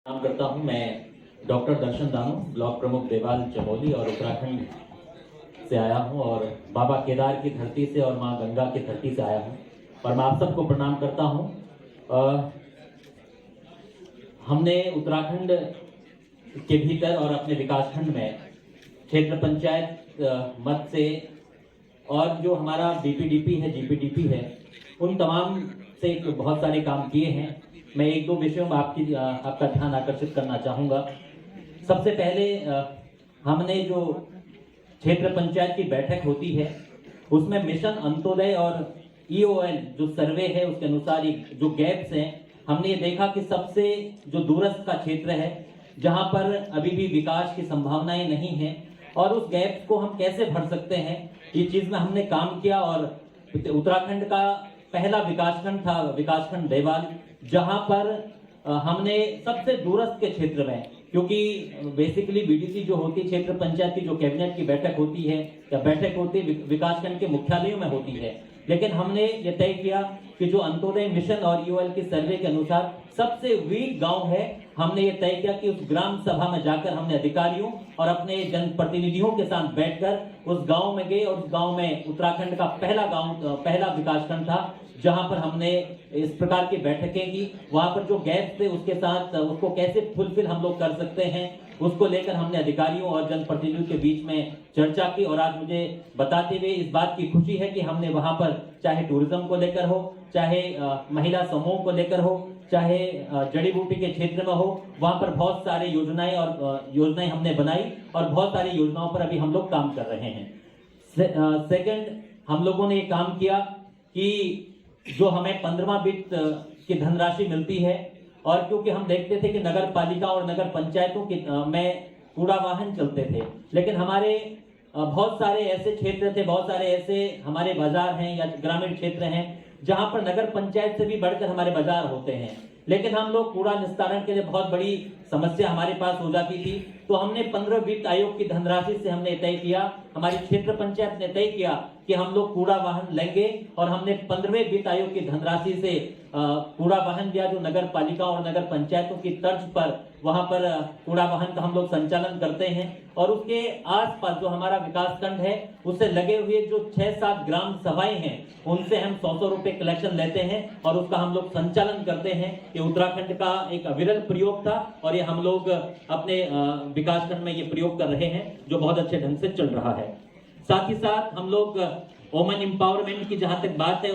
काम करता हूं। मैं डॉक्टर दर्शन दानू, ब्लॉक प्रमुख देवाल चमोली और उत्तराखंड से आया हूं और बाबा केदार की धरती से और मां गंगा की धरती से आया हूं और मैं आप सबको प्रणाम करता हूं। हमने उत्तराखंड के भीतर और अपने विकासखंड में क्षेत्र पंचायत मद से और जो हमारा बीपीडीपी है, जीपीडीपी है, उन तमाम से बहुत सारे काम किए हैं। मैं एक दो विषयों में आपका ध्यान आकर्षित करना चाहूँगा। सबसे पहले हमने जो क्षेत्र पंचायत की बैठक होती है उसमें मिशन अंत्योदय और ईओएल जो सर्वे है उसके अनुसार जो गैप्स हैं, हमने ये देखा कि सबसे जो दूरस्थ का क्षेत्र है जहाँ पर अभी भी विकास की संभावनाएं नहीं हैं और उस गैप्स को हम कैसे भर सकते हैं, ये चीज में हमने काम किया। और उत्तराखंड का पहला विकासखंड था विकासखंड देवाल, जहां पर हमने सबसे दूरस्थ के क्षेत्र में, क्योंकि बेसिकली बीडीसी जो होती है क्षेत्र पंचायत की जो कैबिनेट की बैठक होती है या बैठक होती है विकासखंड के मुख्यालयों में होती है, लेकिन हमने ये तय किया कि जो अंत्योदय मिशन और यूएल के सर्वे के अनुसार सबसे वीक गांव है, हमने ये तय किया कि उस ग्राम सभा में जाकर हमने अधिकारियों और अपने जनप्रतिनिधियों के साथ बैठकर उस गांव में गए और उस गांव में उत्तराखंड का पहला विकासखंड था जहां पर हमने इस प्रकार की बैठकें की। वहां पर जो गैप थे उसके साथ उसको कैसे फुलफिल हम लोग कर सकते हैं, उसको लेकर हमने अधिकारियों और जनप्रतिनिधियों के बीच में चर्चा की। और आज मुझे बताते हुए इस बात की खुशी है कि हमने वहां पर चाहे टूरिज्म को लेकर हो, चाहे महिला समूह को लेकर हो, चाहे जड़ी बूटी के क्षेत्र में हो, वहां पर बहुत सारी योजनाएं हमने बनाई और बहुत सारी योजनाओं पर अभी हम लोग काम कर रहे हैं। सेकंड, हम लोगों ने ये काम किया कि जो हमें 15वां वित्त की धनराशि मिलती है, और क्योंकि हम देखते थे कि नगर पालिका और नगर पंचायतों के में कूड़ा वाहन चलते थे, लेकिन हमारे बहुत सारे ऐसे क्षेत्र थे, बहुत सारे ऐसे हमारे बाजार हैं या ग्रामीण क्षेत्र हैं जहां पर नगर पंचायत से भी बढ़कर हमारे बाजार होते हैं, लेकिन हम लोग कूड़ा निस्तारण के लिए बहुत बड़ी समस्या हमारे पास हो जाती थी। तो हमने 15 वित्त आयोग की धनराशि से हमने तय किया, हमारी क्षेत्र पंचायत ने तय किया कि हम लोग कूड़ा वाहन लेंगे और हमने 15वें वित्त आयोग की धनराशि से कूड़ा वाहन दिया, जो नगर पालिका और नगर पंचायतों की तर्ज पर वहां पर कूड़ा वाहन का हम लोग संचालन करते हैं। और उसके आसपास जो हमारा विकासखंड है उससे लगे हुए जो 6-7 ग्राम सभाएं हैं उनसे हम 100 रुपए कलेक्शन लेते हैं और उसका हम लोग संचालन करते हैं। ये उत्तराखंड का एक अविरल प्रयोग था और ये हम लोग अपने विकासखंड में ये प्रयोग कर रहे हैं जो बहुत अच्छे ढंग से चल रहा है। साथ ही साथ हम लोग वुमेन एम्पावरमेंट की जहां तक बात है